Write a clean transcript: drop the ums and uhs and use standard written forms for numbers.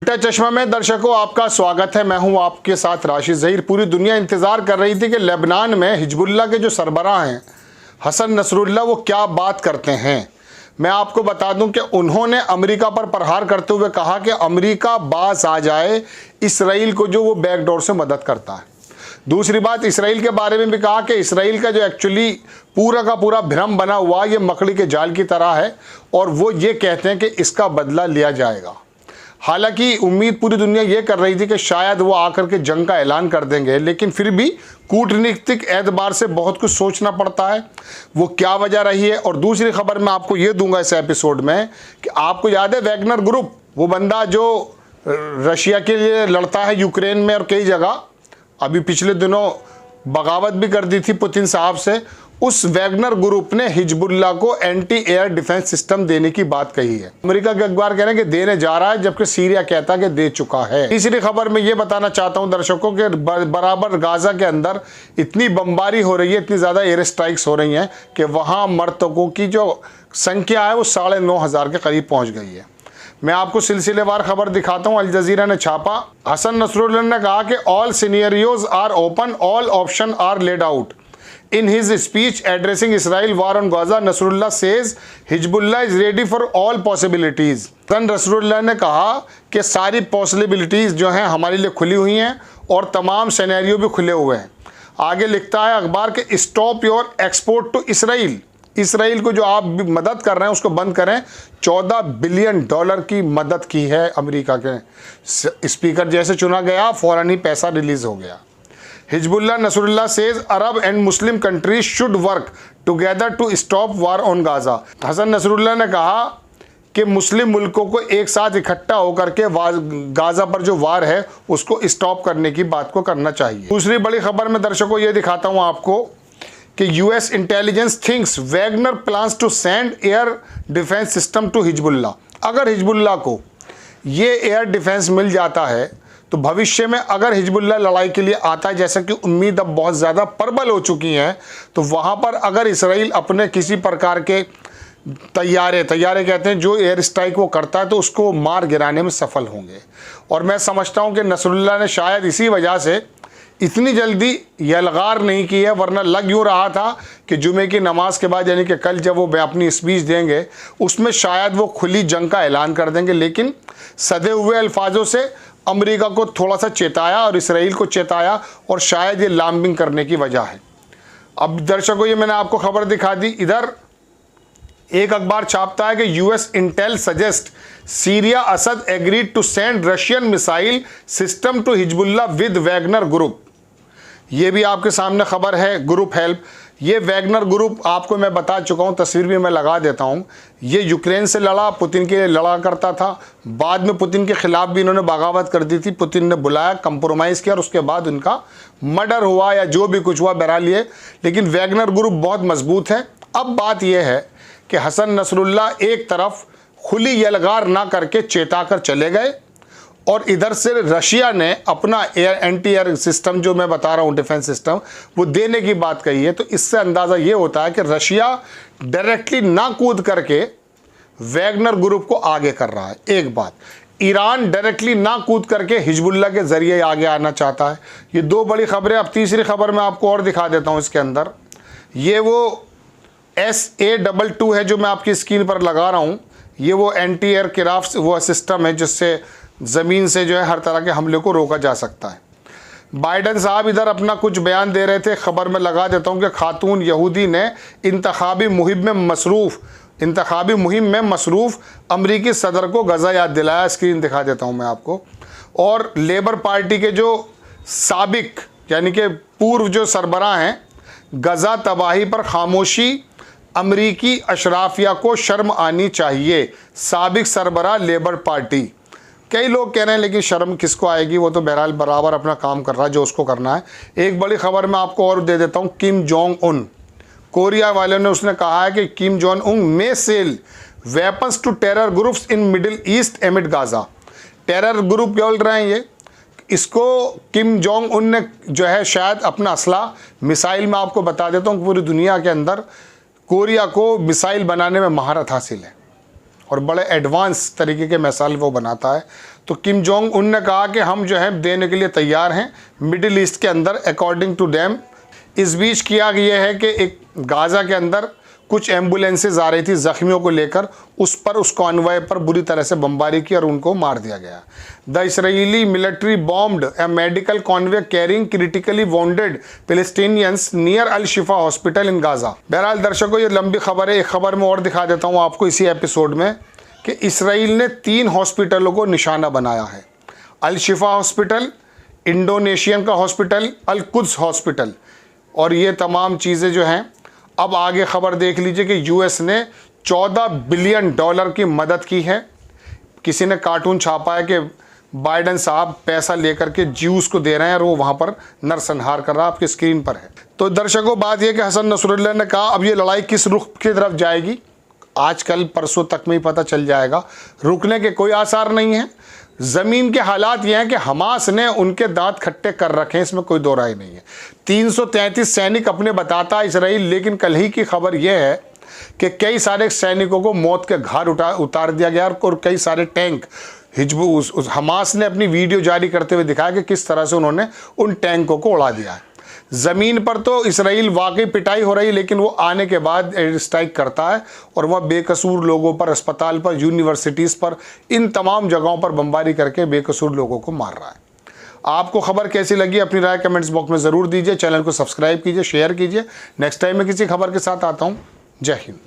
उल्टा चश्मा में दर्शकों आपका स्वागत है। मैं हूं आपके साथ राशिद ज़हीर। पूरी दुनिया इंतज़ार कर रही थी कि लेबनान में हिजबुल्लाह के जो सरबराह हैं हसन नसरुल्लाह वो क्या बात करते हैं। मैं आपको बता दूं कि उन्होंने अमेरिका पर प्रहार करते हुए कहा कि अमेरिका बाज आ जाए इसराइल को जो वो बैकडोर से मदद करता है। दूसरी बात, इसराइल के बारे में भी कहा कि इसराइल का जो एक्चुअली पूरा का पूरा भ्रम बना हुआ ये मकड़ी के जाल की तरह है और वो ये कहते हैं कि इसका बदला लिया जाएगा। हालांकि उम्मीद पूरी दुनिया ये कर रही थी कि शायद वो आकर के जंग का ऐलान कर देंगे, लेकिन फिर भी कूटनीतिक एतबार से बहुत कुछ सोचना पड़ता है। वो क्या वजह रही है। और दूसरी खबर मैं आपको ये दूंगा इस एपिसोड में कि आपको याद है वैगनर ग्रुप, वो बंदा जो रशिया के लिए लड़ता है यूक्रेन में और कई जगह, अभी पिछले दिनों बगावत भी कर दी थी पुतिन साहब से, उस वैगनर ग्रुप ने हिजबुल्लाह को एंटी एयर डिफेंस सिस्टम देने की बात कही है। अमेरिका के अखबार कह रहे हैं कि देने जा रहा है, जबकि सीरिया कहता है कि दे चुका है। तीसरी खबर में ये बताना चाहता हूं दर्शकों के बराबर गाजा के अंदर इतनी बमबारी हो रही है, इतनी ज्यादा एयर स्ट्राइक्स हो रही हैं कि वहां मृतकों की जो संख्या है वो 9,500 के करीब पहुंच गई है। मैं आपको सिलसिलेवार खबर दिखाता हूं। अल जजीरा ने छापा, हसन नसरुल्लाह ने कहा कि all scenarios are open, all option are laid out. In his speech addressing Israel war on Gaza, Nasrullah says Hezbollah is ready for all possibilities. Hasan Nasrallah ने कहा कि सारी पॉसिबिलिटीज़ जो हैं हमारे लिए खुली हुई हैं और तमाम सिनेरियो भी खुले हुए हैं। आगे लिखता है अखबार के, stop your export to Israel. Israel को जो आप मदद कर रहे हैं उसको बंद करें। $14 बिलियन की मदद की है अमेरिका के। स्पीकर जैसे चुना गया फौरन ही पैसा रिलीज हो गया। Hezbollah Nasrallah says Arab and Muslim countries should work together to stop war on Gaza. Hasan Nasrallah ने कहा कि मुस्लिम मुल्कों को एक साथ इकट्ठा होकर के गाजा पर जो वार है उसको स्टॉप करने की बात को करना चाहिए। दूसरी बड़ी खबर में दर्शकों ये दिखाता हूं आपको कि US intelligence thinks Wagner plans to send air defence system to Hezbollah. अगर हिजबुल्लाह को ये एयर डिफेंस मिल जाता है तो भविष्य में अगर हिजबुल्लाह लड़ाई के लिए आता है, जैसे कि उम्मीद अब बहुत ज़्यादा प्रबल हो चुकी हैं, तो वहाँ पर अगर इसराइल अपने किसी प्रकार के तैयारे कहते हैं जो एयर स्ट्राइक वो करता है तो उसको मार गिराने में सफल होंगे। और मैं समझता हूँ कि नसरुल्लाह ने शायद इसी वजह से इतनी जल्दी यलगार नहीं की है, वरना लग यूँ रहा था कि जुमे की नमाज के बाद यानी कि कल जब वो अपनी स्पीच देंगे उसमें शायद वो खुली जंग का ऐलान कर देंगे, लेकिन सधे हुए अल्फाजों से अमेरिका को थोड़ा सा चेताया और इसराइल को चेताया और शायद ये लाम्बिंग करने की वजह है। अब दर्शकों ये मैंने आपको खबर दिखा दी। इधर एक अखबार छापता है कि US intel suggest Syria Assad agreed to send Russian missile system to Hezbollah with Wagner group. ये भी आपके सामने खबर है, ग्रुप हेल्प। ये वैगनर ग्रुप आपको मैं बता चुका हूँ, तस्वीर भी मैं लगा देता हूँ। ये यूक्रेन से लड़ा, पुतिन के लिए लड़ा करता था। बाद में पुतिन के खिलाफ भी इन्होंने बगावत कर दी थी। पुतिन ने बुलाया, कंप्रोमाइज़ किया और उसके बाद उनका मर्डर हुआ या जो भी कुछ हुआ बहरहाल ये। लेकिन वैगनर ग्रुप बहुत मजबूत है। अब बात यह है कि हसन नसरुल्लाह एक तरफ खुली यलगार ना करके चेता कर चले गए और इधर से रशिया ने अपना एंटी एयर सिस्टम जो मैं बता रहा हूँ डिफेंस सिस्टम वो देने की बात कही है। तो इससे अंदाज़ा ये होता है कि रशिया डायरेक्टली ना कूद करके वैगनर ग्रुप को आगे कर रहा है। एक बात, ईरान डायरेक्टली ना कूद करके हिजबुल्लाह के ज़रिए आगे आना चाहता है। ये दो बड़ी खबरें। अब तीसरी खबर मैं आपको और दिखा देता हूँ इसके अंदर। ये वो SA-22 है जो मैं आपकी स्क्रीन पर लगा रहा हूँ। ये वो एंटी एयरक्राफ्ट वो सिस्टम है जिससे ज़मीन से जो है हर तरह के हमले को रोका जा सकता है। बाइडन साहब इधर अपना कुछ बयान दे रहे थे। खबर में लगा देता हूँ कि खातून यहूदी ने इंतखाबी मुहिम में मसरूफ़ अमरीकी सदर को गज़ा याद दिलाया। स्क्रीन दिखा देता हूँ मैं आपको। और लेबर पार्टी के जो साबिक यानी कि पूर्व जो सरबराह हैं, गज़ा तबाही पर खामोशी, अमरीकी अशराफिया को शर्म आनी चाहिए। साबिक सरबराह लेबर पार्टी, कई लोग कह रहे हैं लेकिन शर्म किसको आएगी, वो तो बहरहाल बराबर अपना काम कर रहा है जो उसको करना है। एक बड़ी खबर मैं आपको और दे देता हूँ। किम जोंग उन, कोरिया वाले ने उसने कहा है कि Kim Jong Un may sell weapons to terror groups in Middle East amid Gaza. Terror group बोल रहे हैं ये, इसको किम जोंग उन ने जो है शायद अपना असला मिसाइल में आपको बता देता हूँ पूरी दुनिया के अंदर कोरिया को मिसाइल बनाने में महारत हासिल है और बड़े एडवांस तरीके के मिसाइल वो बनाता है। तो किम जोंग उन ने कहा कि हम जो है देने के लिए तैयार हैं मिडिल ईस्ट के अंदर, अकॉर्डिंग टू देम। इस बीच किया गया है कि एक गाज़ा के अंदर कुछ एम्बुलेंसेज आ रही थी ज़ख्मियों को लेकर, उस पर उस कॉन्वॉय पर बुरी तरह से बमबारी की और उनको मार दिया गया। The Israeli military bombed a medical convoy carrying critically wounded Palestinians near Al Shifa hospital in Gaza. बहरहाल दर्शकों, ये लंबी खबर है, एक खबर में और दिखा देता हूँ आपको इसी एपिसोड में कि इसराइल ने 3 हॉस्पिटलों को निशाना बनाया है। अल शिफा हॉस्पिटल, इंडोनेशियन का हॉस्पिटल, अल कुद्स हॉस्पिटल। और ये तमाम चीज़ें जो हैं, अब आगे खबर देख लीजिए कि यूएस ने $14 बिलियन की मदद की है। किसी ने कार्टून छापा है कि बाइडन साहब पैसा लेकर के ज्यूस को दे रहे हैं और वो वहाँ पर नरसंहार कर रहा है, आपकी स्क्रीन पर है। तो दर्शकों, बात यह कि हसन नसरुल्लाह ने कहा अब ये लड़ाई किस रुख की तरफ जाएगी आजकल परसों तक में ही पता चल जाएगा। रुकने के कोई आसार नहीं है। ज़मीन के हालात ये हैं कि हमास ने उनके दांत खट्टे कर रखे हैं, इसमें कोई दो राय नहीं है। 333 सैनिक अपने बताता है इसराइल, लेकिन कल ही की खबर यह है कि कई सारे सैनिकों को मौत के घाट उतार दिया गया और कई सारे टैंक हमास ने अपनी वीडियो जारी करते हुए दिखाया कि किस तरह से उन्होंने उन टैंकों को उड़ा दिया है। ज़मीन पर तो इसराइल वाकई पिटाई हो रही है, लेकिन वो आने के बाद एयर स्ट्राइक करता है और वह बेकसूर लोगों पर, अस्पताल पर, यूनिवर्सिटीज़ पर, इन तमाम जगहों पर बमबारी करके बेकसूर लोगों को मार रहा है। आपको खबर कैसी लगी अपनी राय कमेंट्स बॉक्स में ज़रूर दीजिए। चैनल को सब्सक्राइब कीजिए, शेयर कीजिए। नेक्स्ट टाइम मैं किसी खबर के साथ आता हूँ। जय हिंद।